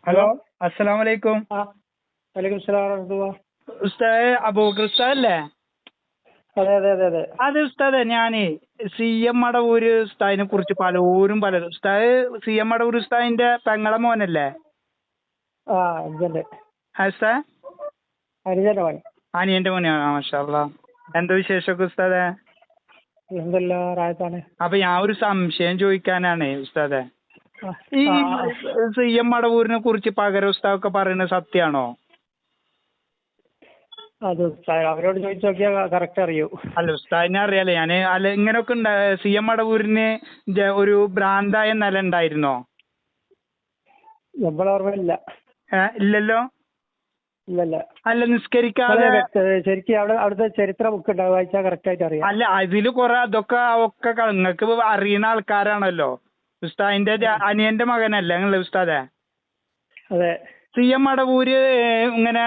Hello, hello. അസ്സലാമു അലൈക്കും. ആ, വലൈക്കും സ്സലാം വറഹ്മത്തുള്ളാഹ്. ഉസ്താദ് അബൂബക്കർ ഉസ്താദല്ലേ? അതെ അതെ അതെ അതെ. അത് ഉസ്താദെ ഞാനേ CM മടവൂര് ഉസ്താദിനെ കുറിച്ച് പലരും ഉസ്താദ് CM മടവൂര് ഉസ്താദിന്റെ പെങ്ങളെ മോനല്ലേ? ആ, അനുജന്റെ ഉസ്താദ് അനുജന്റെ മോൻ. അനിയന്റെ മോനാണ്. മാഷാ അല്ലാ. എന്താ വിശേഷമൊക്കെ ഉസ്താദെ? എന്തെല്ലാം റായത്താണ്. അപ്പൊ ഞാൻ ഒരു സംശയം ചോദിക്കാനാണ് ഉസ്താദെ. ആ, ഈ ആ, ആ. CM മടവൂരിനെ കുറിച്ച് പകരം ഉസ്താദൊക്കെ പറയുന്നത് സത്യാണോ? അത് അവരോട് ചോദിച്ചു നോക്കിയാൽ കറക്റ്റ് അറിയൂ. അല്ല ഉസ്താദിനെ അറിയാലേ ഞാന്. അല്ല ഇങ്ങനൊക്കെ CM മടവൂരിന് ഒരു ഭ്രാന്തായ നില ഉണ്ടായിരുന്നോ? നമ്മളെ ഓർമ്മയില്ല. ഇല്ലല്ലോ. ഇല്ലല്ല. അല്ല നിസ്കരിക്കാതെ ശരിക്കും അവിടുത്തെ ചരിത്ര ബുക്ക് ഉണ്ടാവും, വായിച്ചാൽ കറക്റ്റ് ആയിട്ട് അറിയാം. അല്ല അതില് കൊറേ അതൊക്കെ നിങ്ങൾക്ക് അറിയുന്ന ആൾക്കാരാണല്ലോ. ഉസ്താദിന്റെ അനിയന്റെ മകനല്ലേ നിങ്ങള് ഉസ്താദെ? അതെ. CM മടവൂര് ഇങ്ങനെ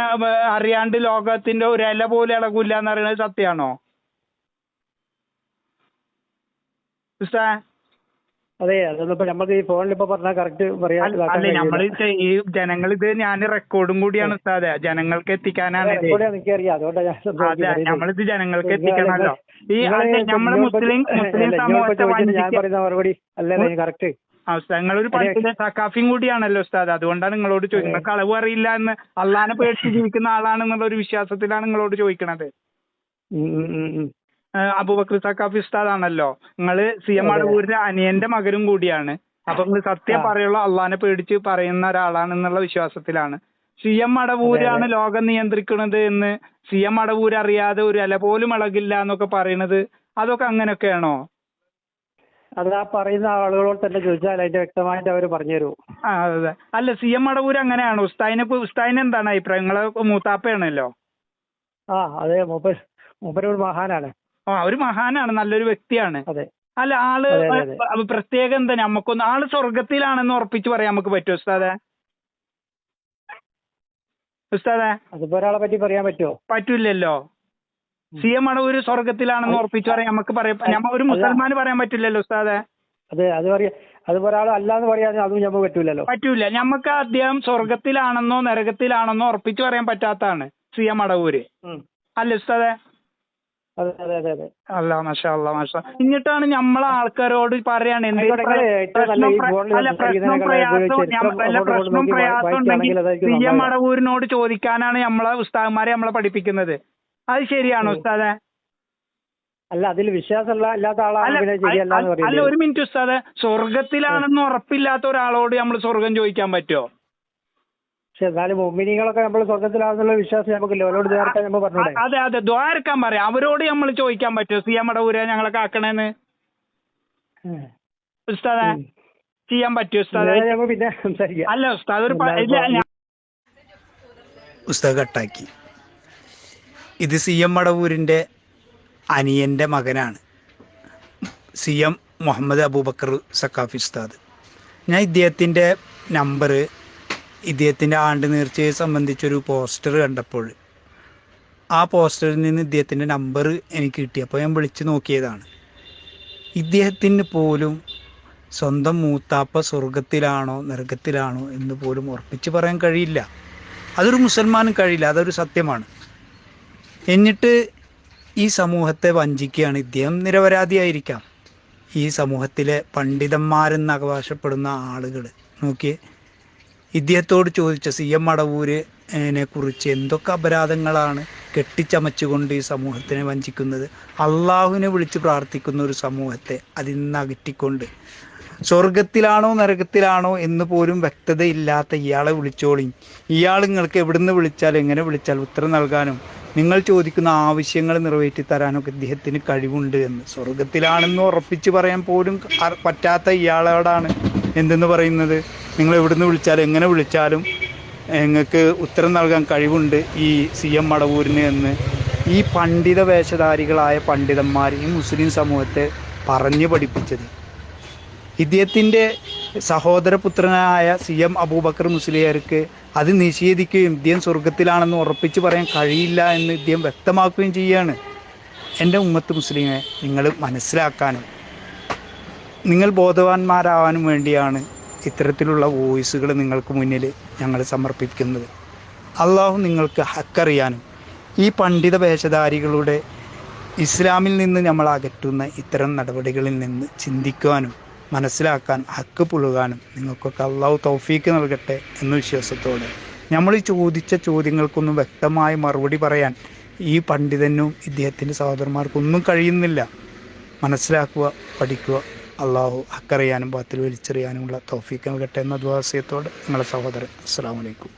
അറിയാണ്ട് ലോകത്തിന്റെ ഒരു ഇല പോലും ഇളകൂല എന്ന് പറയുന്നത് സത്യാണോ ഉസ്താദ്? അതെ, അതൊന്നും ഇപ്പൊ നമുക്ക് ഈ ഫോണിൽ ഇപ്പൊ പറഞ്ഞാൽ കറക്റ്റ് പറയാൻ അല്ല നമ്മള് കഴിയില്ല. ഈ ജനങ്ങൾ ഇത് ഞാൻ റെക്കോർഡും കൂടിയാണ് ഉസ്താദെ, ജനങ്ങൾക്ക് എത്തിക്കാനാണ് ഇത്. എനിക്കറിയാം, അതുകൊണ്ടാണ് അതെ ഞാൻ നമ്മളിത് ജനങ്ങൾക്ക് എത്തിക്കണല്ലോ. ഈ നമ്മളെ മുസ്ലിം സമൂഹത്തെ ഞാൻ പറയുന്ന മറുപടി അല്ലേ കറക്റ്റ്. നിങ്ങളൊരു പണ്ഡിത സക്കാഫിയും കൂടിയാണല്ലോ ഉസ്താദ്, അതുകൊണ്ടാണ് നിങ്ങളോട് ചോദിക്കുന്നത്. കളവ് അറിയില്ല എന്ന് അള്ളാനെ പേടിച്ച് ജീവിക്കുന്ന ആളാണെന്നുള്ള ഒരു വിശ്വാസത്തിലാണ് നിങ്ങളോട് ചോദിക്കണത്. അബൂബക്കർ സക്കാഫി ഉസ്താദാണല്ലോ നിങ്ങള്. CM മടവൂരിന്റെ അനിയന്റെ മകനും കൂടിയാണ്. അപ്പൊ നിങ്ങൾ സത്യം പറയുള്ളൂ, അള്ളാനെ പേടിച്ച് പറയുന്ന ഒരാളാണെന്നുള്ള വിശ്വാസത്തിലാണ്. CM മടവൂരാണ് ലോകം നിയന്ത്രിക്കുന്നത് എന്ന് CM മടവൂര് അറിയാതെ ഒരു ഇല പോലും ഇളകില്ല എന്നൊക്കെ പറയണത്, അതൊക്കെ അങ്ങനെയൊക്കെയാണോ? അത് ആ പറയുന്ന ആളുകളോട് തന്നെ ചോദിച്ചാൽ അതിന്റെ വ്യക്തമായിട്ട് അവർ പറഞ്ഞു തരൂ. അതെ. അല്ല CM മടവൂര് അങ്ങനെയാണോ? ഉസ്താദിന് എന്താണ് അഭിപ്രായം? നിങ്ങളെ മൂത്താപ്പയാണല്ലോ. അതെ, മൂപ്പര് ഒരു മഹാനാണ്. ഒരു മഹാനാണ്, നല്ലൊരു വ്യക്തിയാണ്. അതെ. അല്ല ആള് പ്രത്യേകം എന്താ? നമുക്കൊന്ന് ആള് സ്വർഗത്തിലാണെന്ന് ഉറപ്പിച്ച് പറയാൻ നമുക്ക് പറ്റുമോ ഉസ്താദെ? അതിപ്പോ ഒരാളെ പറ്റി പറയാൻ പറ്റുമോ? പറ്റൂലല്ലോ. CM മടവൂര് സ്വർഗത്തിലാണെന്ന് ഉറപ്പിച്ച് പറയാൻ നമുക്ക് പറയാം. ഒരു മുസൽമാന് പറയാൻ പറ്റില്ലല്ലോ ഉസ്താദെ. അതെ, അതിപ്പോ ഒരാൾ അല്ലാന്ന് പറയാൻ അതും നമുക്ക് പറ്റൂലല്ലോ. പറ്റൂല. നമുക്ക് അദ്ദേഹം സ്വർഗത്തിലാണെന്നോ നരകത്തിലാണെന്നോ ഉറപ്പിച്ച് പറയാൻ പറ്റാത്തതാണ് CM മടവൂര്. അല്ല ഉസ്താദെ? അതെ അതെ അതെ അതെ. അല്ല മാഷാ അല്ലാ മാഷാ. എന്നിട്ടാണ് നമ്മളെ ആൾക്കാരോട് പറയാണ് പ്രശ്നം പ്രയാസം ഉണ്ടെങ്കിൽ CM മടവൂരിനോട് ചോദിക്കാനാണ് നമ്മളെ ഉസ്താദന്മാരെ നമ്മളെ പഠിപ്പിക്കുന്നത്. അത് ശരിയാണോ ഉസ്താദെ? അല്ല, അതിൽ വിശ്വാസമുള്ള അല്ലാത്ത ആളാണ് ശരിയല്ല. അല്ല ഒരു മിനിറ്റ് ഉസ്താദെ, സ്വർഗത്തിലാണെന്ന് ഉറപ്പില്ലാത്ത ഒരാളോട് നമ്മൾ സ്വർഗം ചോദിക്കാൻ പറ്റുമോ? പക്ഷെ എന്നാലും മുഅ്മിനീങ്ങളൊക്കെ നമ്മൾ സ്വർഗത്തിലാണെന്നുള്ള വിശ്വാസം നമുക്കില്ല. അവരോട് ദ്വാരക്കാൻ നമ്മൾ പറഞ്ഞൂടെ? അതെ അതെ, ദ്വാരക്കാൻ പറയാം. അവരോട് നമ്മൾ ചോദിക്കാൻ പറ്റുമോ CM മടവൂരെ ഞങ്ങളെ കാക്കണേന്ന് ഉസ്താദെ? ചെയ്യാൻ പറ്റുമോ ഉസ്താദെ? പിന്നെ സംസാരിക്കാം. അല്ല ഉസ്താദ് ഒരു ഉസ്താദ് കട്ടാക്കി. ഇത് CM മടവൂരിൻ്റെ അനിയൻ്റെ മകനാണ്, CM മുഹമ്മദ് അബൂബക്കർ സക്കാഫി ഉസ്താദ്. ഞാൻ ഇദ്ദേഹത്തിൻ്റെ നമ്പർ, ഇദ്ദേഹത്തിൻ്റെ ആണ്ട് നേർച്ചയെ സംബന്ധിച്ചൊരു പോസ്റ്റർ കണ്ടപ്പോൾ ആ പോസ്റ്ററിൽ നിന്ന് ഇദ്ദേഹത്തിൻ്റെ നമ്പർ എനിക്ക് കിട്ടി. അപ്പോൾ ഞാൻ വിളിച്ച് നോക്കിയതാണ്. ഇദ്ദേഹത്തിന് പോലും സ്വന്തം മൂത്താപ്പ സ്വർഗത്തിലാണോ നരകത്തിലാണോ എന്ന് പോലും ഉറപ്പിച്ച് പറയാൻ കഴിയില്ല. അതൊരു മുസൽമാനും കഴിയില്ല, അതൊരു സത്യമാണ്. എന്നിട്ട് ഈ സമൂഹത്തെ വഞ്ചിക്കുകയാണ് ഇദ്ദേഹം. നിരപരാധിയായിരിക്കാം. ഈ സമൂഹത്തിലെ പണ്ഡിതന്മാരെന്ന് അവകാശപ്പെടുന്ന ആളുകൾ നോക്കിയേ, ഇദ്ദേഹത്തോട് ചോദിച്ച CM മടവൂരിനെ കുറിച്ച് എന്തൊക്കെ അപരാധങ്ങളാണ് കെട്ടിച്ചമച്ചുകൊണ്ട് ഈ സമൂഹത്തിനെ വഞ്ചിക്കുന്നത്. അള്ളാഹുവിനെ വിളിച്ച് പ്രാർത്ഥിക്കുന്ന ഒരു സമൂഹത്തെ അതിൽ നിന്ന് അകറ്റിക്കൊണ്ട് സ്വർഗത്തിലാണോ നരകത്തിലാണോ എന്ന് പോലും വ്യക്തതയില്ലാത്ത ഇയാളെ വിളിച്ചോളി. ഇയാൾ നിങ്ങൾക്ക് എവിടുന്ന് വിളിച്ചാൽ എങ്ങനെ വിളിച്ചാൽ ഉത്തരം നൽകാനും നിങ്ങൾ ചോദിക്കുന്ന ആവശ്യങ്ങൾ നിറവേറ്റി തരാനൊക്കെ ഇദ്ദേഹത്തിന് കഴിവുണ്ട് എന്ന്. സ്വർഗത്തിലാണെന്ന് ഉറപ്പിച്ച് പറയാൻ പോലും പറ്റാത്ത ഇയാളോടാണ് എന്തെന്ന് പറയുന്നത്? നിങ്ങൾ എവിടുന്ന് വിളിച്ചാലും എങ്ങനെ വിളിച്ചാലും നിങ്ങൾക്ക് ഉത്തരം നൽകാൻ കഴിവുണ്ട് ഈ CM മടവൂരിന് എന്ന് ഈ പണ്ഡിത വേഷധാരികളായ പണ്ഡിതന്മാർ ഈ മുസ്ലിം സമൂഹത്തെ പറഞ്ഞു പഠിപ്പിച്ചത്. ഇദ്ദേഹത്തിൻ്റെ സഹോദരപുത്രനായ CM അബൂബക്കർ മുസ്ലിയാർക്ക് അത് നിഷേധിക്കുകയും ഇദ്ദേഹം സ്വർഗത്തിലാണെന്ന് ഉറപ്പിച്ച് പറയാൻ കഴിയില്ല എന്ന് ഇദ്ദേഹം വ്യക്തമാക്കുകയും ചെയ്യുകയാണ്. എൻ്റെ ഉമ്മത്ത് മുസ്ലിങ്ങളെ നിങ്ങൾ മനസ്സിലാക്കാനും നിങ്ങൾ ബോധവാന്മാരാവാനും വേണ്ടിയാണ് ഇത്തരത്തിലുള്ള വോയിസുകൾ നിങ്ങൾക്ക് മുന്നിൽ ഞങ്ങൾ സമർപ്പിക്കുന്നത്. അള്ളാഹു നിങ്ങൾക്ക് ഹക്കറിയാനും ഈ പണ്ഡിത വേഷധാരികളുടെ ഇസ്ലാമിൽ നിന്ന് നമ്മൾ അകറ്റുന്ന ഇത്തരം നടപടികളിൽ നിന്ന് ചിന്തിക്കുവാനും മനസ്സിലാക്കാൻ ഹക്ക് പുലുകാനും നിങ്ങൾക്കൊക്കെ അള്ളാഹു തൗഫീക്ക് നൽകട്ടെ എന്ന വിശ്വാസത്തോടെ നമ്മൾ ഈ ചോദിച്ച ചോദ്യങ്ങൾക്കൊന്നും വ്യക്തമായ മറുപടി പറയാൻ ഈ പണ്ഡിതനും ഇദ്ദേഹത്തിൻ്റെ സഹോദരന്മാർക്കൊന്നും കഴിയുന്നില്ല. മനസ്സിലാക്കുക, പഠിക്കുക. അള്ളാഹു ഹക്കറിയാനും ബാത്തിൽ വലിച്ചെറിയാനുമുള്ള തൗഫീക്ക് നൽകട്ടെ എന്ന ദുആ വസിയത്തോടെ നിങ്ങളുടെ സഹോദരൻ. അസ്സലാമു അലൈക്കും.